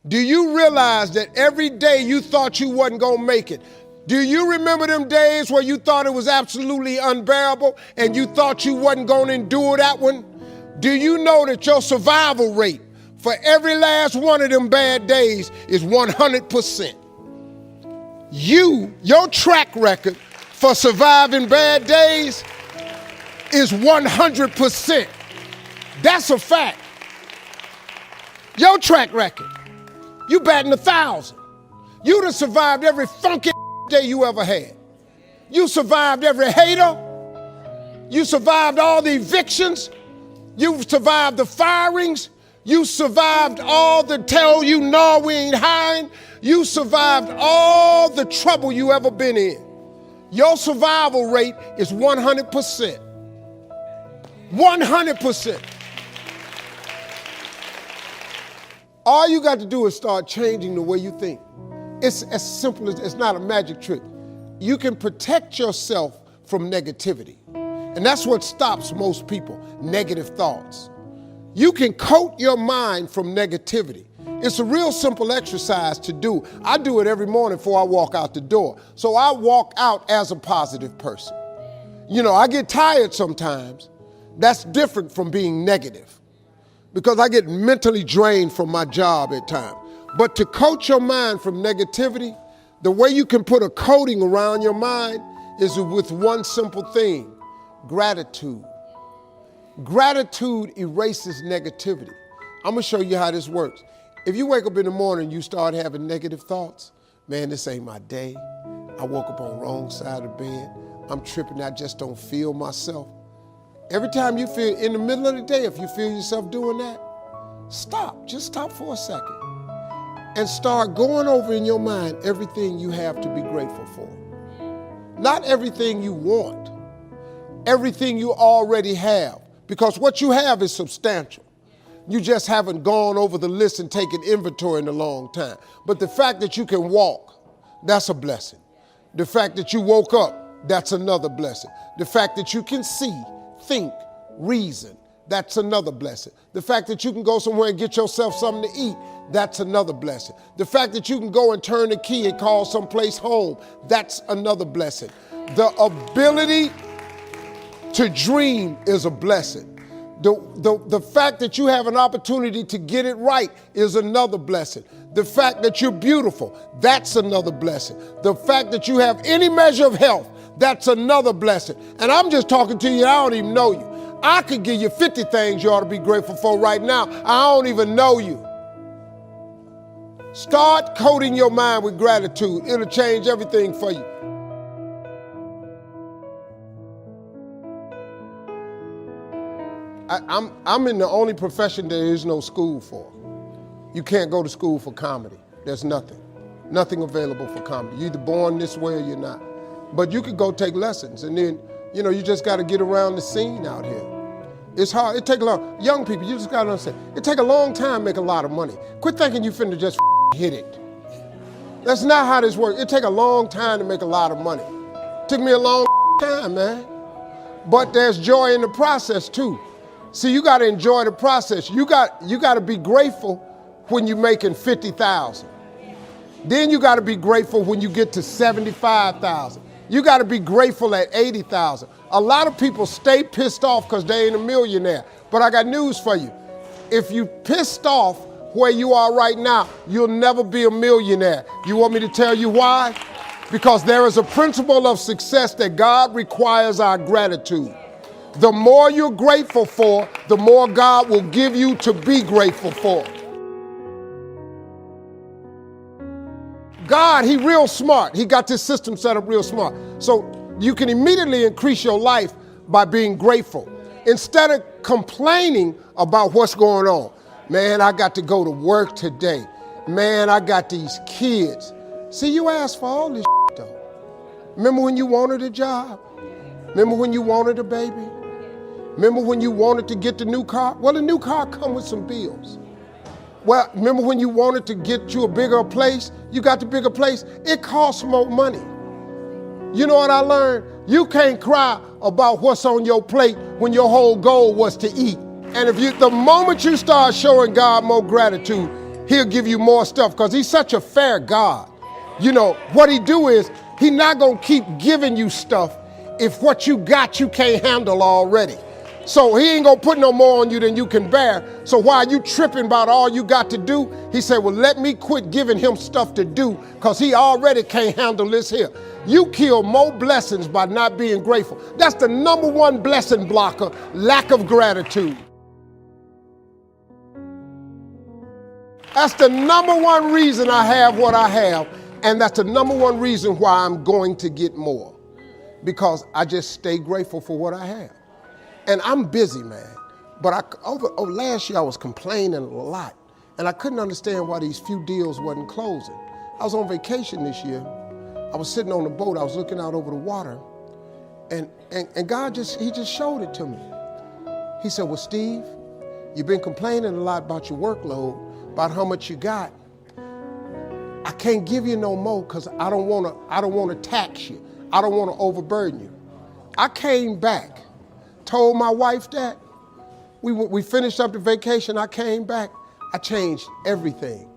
Do you realize that every day you thought you wasn't going to make it? Do you remember them days where you thought it was absolutely unbearable and you thought you wasn't going to endure that one? Do you know that your survival rate for every last one of them bad days is 100%? Your track record for surviving bad days is 100%. That's a fact. Your track record. You batting 1,000. You done survived every funky day you ever had. You survived every hater. You survived all the evictions. You survived the firings. You survived all the tell you no, we ain't hiring. You survived all the trouble you ever been in. Your survival rate is 100%. 100%. All you got to do is start changing the way you think. It's as simple as, it's not a magic trick. You can protect yourself from negativity. And that's what stops most people, negative thoughts. You can coat your mind from negativity. It's a real simple exercise to do. I do it every morning before I walk out the door. So I walk out as a positive person. You know, I get tired sometimes. That's different from being negative, because I get mentally drained from my job at times. But to coat your mind from negativity, the way you can put a coating around your mind is with one simple thing: gratitude. Gratitude erases negativity. I'm gonna show you how this works. If you wake up in the morning and you start having negative thoughts, man, this ain't my day. I woke up on the wrong side of the bed. I'm tripping, I just don't feel myself. Every time you feel, in the middle of the day, if you feel yourself doing that, stop. Just stop for a second and start going over in your mind everything you have to be grateful for. Not everything you want, everything you already have, because what you have is substantial. You just haven't gone over the list and taken inventory in a long time. But the fact that you can walk, that's a blessing. The fact that you woke up, that's another blessing. The fact that you can see, think, reason, that's another blessing. The fact that you can go somewhere and get yourself something to eat, that's another blessing. The fact that you can go and turn the key and call someplace home, that's another blessing. The ability to dream is a blessing. The fact that you have an opportunity to get it right is another blessing. The fact that you're beautiful, that's another blessing. The fact that you have any measure of health, that's another blessing. And I'm just talking to you, I don't even know you. I could give you 50 things you ought to be grateful for right now. I don't even know you. Start coating your mind with gratitude. It'll change everything for you. I'm in the only profession there is no school for. You can't go to school for comedy. There's nothing available for comedy. You're either born this way or you're not. But you could go take lessons, and then, you know, you just got to get around the scene out here. It's hard. It take a long. Young people, you just got to understand. It take a long time to make a lot of money. Quit thinking you finna just hit it. That's not how this works. It take a long time to make a lot of money. Took me a long time, man. But there's joy in the process too. See, you got to enjoy the process. You got to be grateful when you're making 50,000. Then you got to be grateful when you get to 75,000. You got to be grateful at 80,000. A lot of people stay pissed off because they ain't a millionaire. But I got news for you. If you pissed off where you are right now, you'll never be a millionaire. You want me to tell you why? Because there is a principle of success that God requires our gratitude. The more you're grateful for, the more God will give you to be grateful for. God, he real smart. He got this system set up real smart. So you can immediately increase your life by being grateful. Instead of complaining about what's going on. Man, I got to go to work today. Man, I got these kids. See, you asked for all this though. Remember when you wanted a job? Remember when you wanted a baby? Remember when you wanted to get the new car? Well, the new car comes with some bills. Well, remember when you wanted to get you a bigger place? You got the bigger place. It costs more money. You know what I learned? You can't cry about what's on your plate when your whole goal was to eat. And the moment you start showing God more gratitude, he'll give you more stuff because he's such a fair God. You know, what he do is he not going to keep giving you stuff if what you got you can't handle already. So he ain't going to put no more on you than you can bear. So while you tripping about all you got to do, he said, well, let me quit giving him stuff to do because he already can't handle this here. You kill more blessings by not being grateful. That's the number one blessing blocker, lack of gratitude. That's the number one reason I have what I have, and that's the number one reason why I'm going to get more, because I just stay grateful for what I have. And I'm busy, man, but last year I was complaining a lot, and I couldn't understand why these few deals wasn't closing. I was on vacation this year. I was sitting on the boat. I was looking out over the water, and God he just showed it to me. He said, well, Steve, you've been complaining a lot about your workload, about how much you got. I can't give you no more because I don't want to tax you. I don't want to overburden you. I came back, told my wife that. We finished up the vacation. I came back. I changed everything.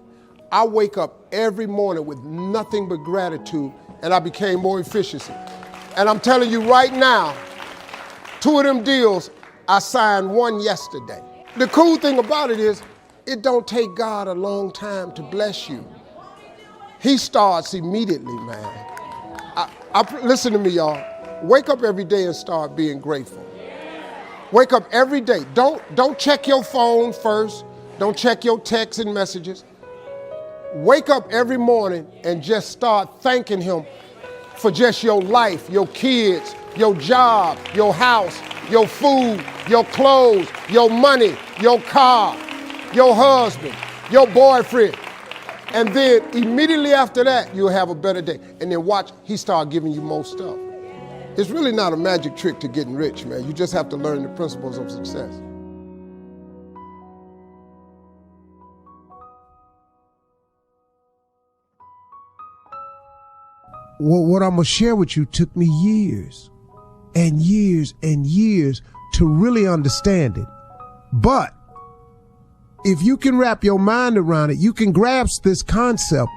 I wake up every morning with nothing but gratitude, and I became more efficient. And I'm telling you right now, 2 of them deals, I signed one yesterday. The cool thing about it is, it don't take God a long time to bless you. He starts immediately, man. Listen to me, y'all. Wake up every day and start being grateful. Wake up every day. Don't check your phone first. Don't check your texts and messages. Wake up every morning and just start thanking him for just your life, your kids, your job, your house, your food, your clothes, your money, your car, your husband, your boyfriend. And then immediately after that, you'll have a better day. And then watch, he start giving you more stuff. It's really not a magic trick to getting rich, man. You just have to learn the principles of success. Well, what I'm going to share with you took me years and years and years to really understand it. But if you can wrap your mind around it, you can grasp this concept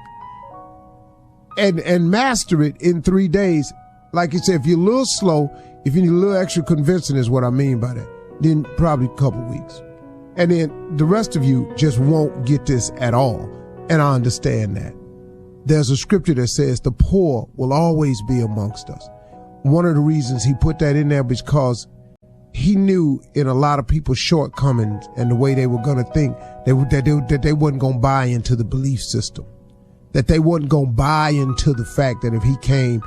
and master it in 3 days. Like you said, if you're a little slow, if you need a little extra convincing is what I mean by that, then probably a couple weeks. And then the rest of you just won't get this at all. And I understand that. There's a scripture that says the poor will always be amongst us. One of the reasons he put that in there because he knew in a lot of people's shortcomings and the way they were going to think that they wasn't going to buy into the belief system, that they wasn't going to buy into the fact that if he came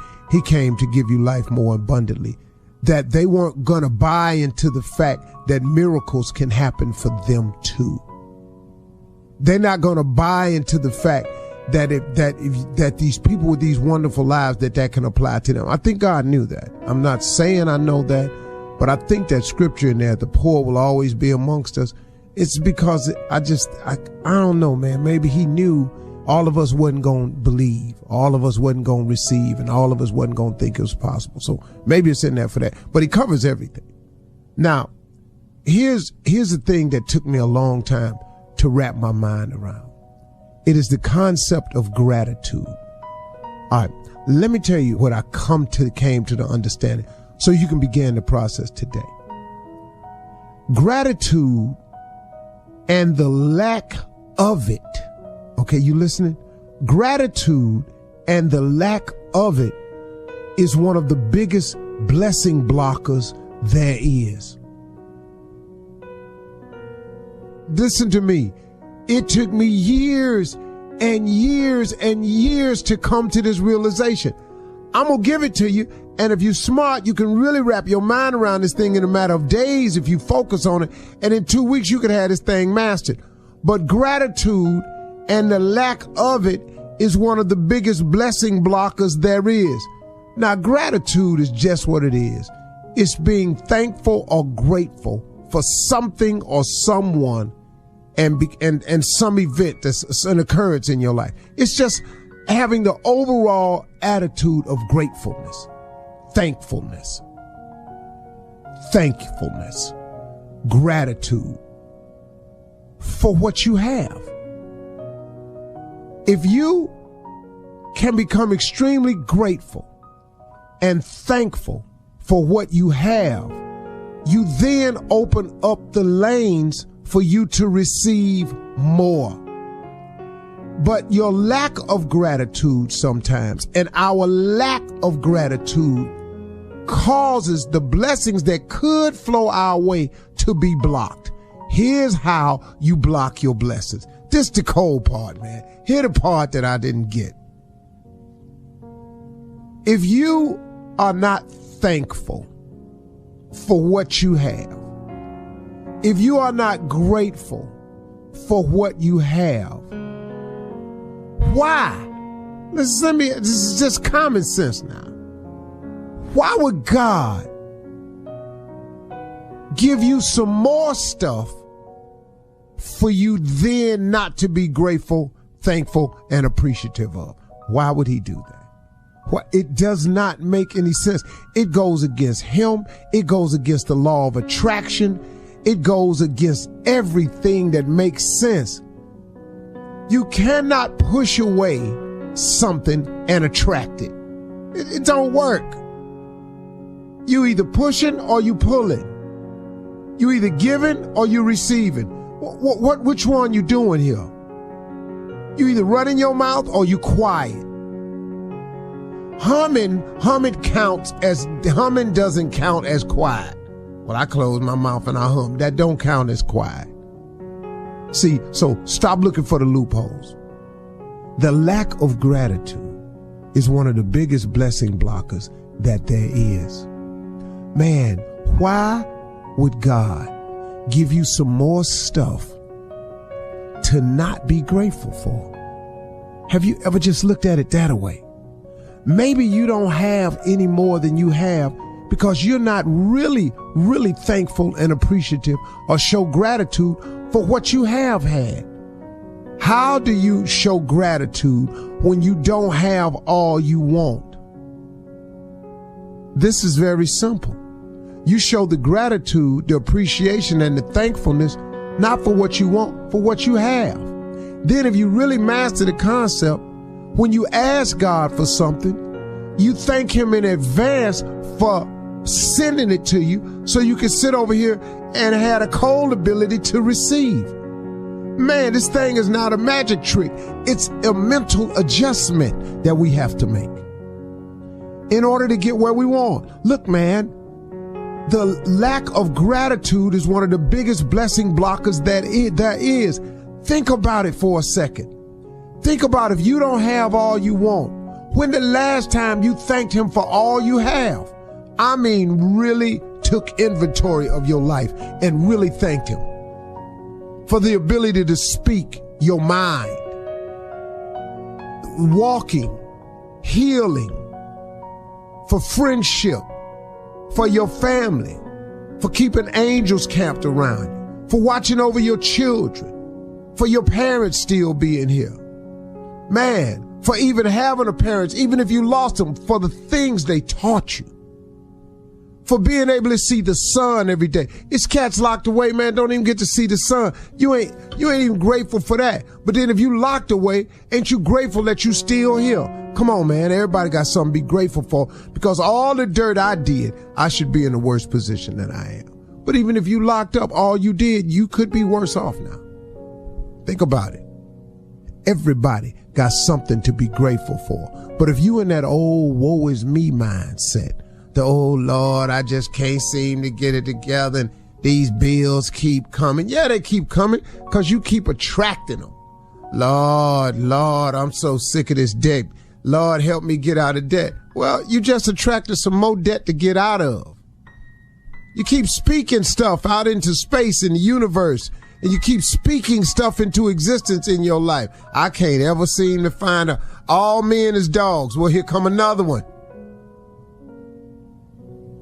to give you life more abundantly, that they weren't going to buy into the fact that miracles can happen for them too. They're not going to buy into the fact that these people with these wonderful lives that can apply to them. I think God knew that. I'm not saying I know that, but I think that scripture in there, the poor will always be amongst us. It's because I don't know, man. Maybe he knew all of us wasn't going to believe, all of us wasn't going to receive, and all of us wasn't going to think it was possible. So maybe it's in there for that, but he covers everything. Now, here's the thing that took me a long time to wrap my mind around. It is the concept of gratitude. All right, let me tell you what I came to the understanding so you can begin the process today. Gratitude and the lack of it. Okay, you listening? Gratitude and the lack of it is one of the biggest blessing blockers there is. Listen to me. It took me years and years and years to come to this realization. I'm going to give it to you. And if you're smart, you can really wrap your mind around this thing in a matter of days if you focus on it. And in 2 weeks, you could have this thing mastered. But gratitude and the lack of it is one of the biggest blessing blockers there is. Now, gratitude is just what it is. It's being thankful or grateful for something or someone and some event that's an occurrence in your life. It's just having the overall attitude of gratefulness, thankfulness, gratitude for what you have. If you can become extremely grateful and thankful for what you have, you then open up the lanes for you to receive more. But your lack of gratitude sometimes, and our lack of gratitude, causes the blessings that could flow our way to be blocked. Here's how you block your blessings. This the cold part, man. Here's the part that I didn't get. If you are not thankful for what you have, if you are not grateful for what you have, why? This is just common sense now. Why would God give you some more stuff for you then not to be grateful, thankful, and appreciative of? Why would he do that? It does not make any sense. It goes against him. It goes against the law of attraction. It goes against everything that makes sense. You cannot push away something and attract it. It don't work. You either pushing or you pulling. You either giving or you receiving. Which one you doing here? You either running your mouth or you quiet. Humming doesn't count as quiet. Well, I close my mouth and I hum. That don't count as quiet. See, so stop looking for the loopholes. The lack of gratitude is one of the biggest blessing blockers that there is. Man, why would God give you some more stuff to not be grateful for? Have you ever just looked at it that way? Maybe you don't have any more than you have because you're not really thankful and appreciative or show gratitude for what you have had. How do you show gratitude when you don't have all you want? This is very simple. You show the gratitude, the appreciation, and the thankfulness, not for what you want, for what you have. Then if you really master the concept, when you ask God for something, you thank him in advance for sending it to you so you can sit over here and have a cold ability to receive. Man, this thing is not a magic trick. It's a mental adjustment that we have to make in order to get where we want. Look, man, the lack of gratitude is one of the biggest blessing blockers that there is. Think about it for a second. Think about if you don't have all you want. When the last time you thanked him for all you have? I mean, really took inventory of your life and really thanked him for the ability to speak your mind, walking, healing, for friendship, for your family, for keeping angels camped around you, for watching over your children, for your parents still being here. Man, for even having a parents, even if you lost them, for the things they taught you, for being able to see the sun every day. It's cats locked away, man, don't even get to see the sun. You ain't even grateful for that. But then if you locked away, ain't you grateful that you still here? Come on, man, everybody got something to be grateful for, because all the dirt I did, I should be in the worst position that I am. But even if you locked up all you did, you could be worse off now. Think about it. Everybody got something to be grateful for. But if you in that old woe is me mindset, the oh Lord, I just can't seem to get it together and these bills keep coming. Yeah, they keep coming because you keep attracting them. Lord, I'm so sick of this debt. Lord, help me get out of debt. Well, you just attracted some more debt to get out of. You keep speaking stuff out into space in the universe, and you keep speaking stuff into existence in your life. I can't ever seem to find all men is dogs. Well, here come another one.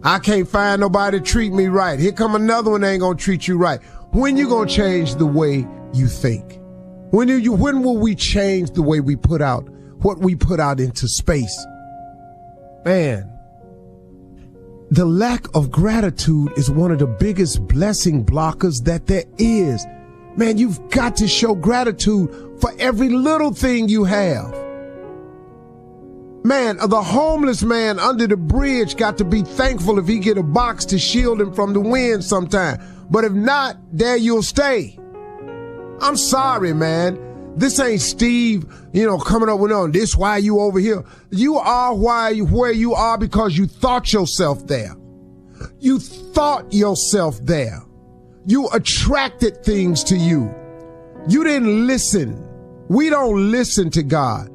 I can't find nobody to treat me right. Here come another one that ain't gonna treat you right. When you gonna change the way you think? When will we change the way we put out what we put out into space? Man, the lack of gratitude is one of the biggest blessing blockers that there is. Man, you've got to show gratitude for every little thing you have. Man, the homeless man under the bridge got to be thankful if he get a box to shield him from the wind sometime. But if not, there you'll stay. I'm sorry, man. This ain't Steve, coming up with, this why you over here. You are where you are because you thought yourself there. You thought yourself there. You attracted things to you. You didn't listen. We don't listen to God.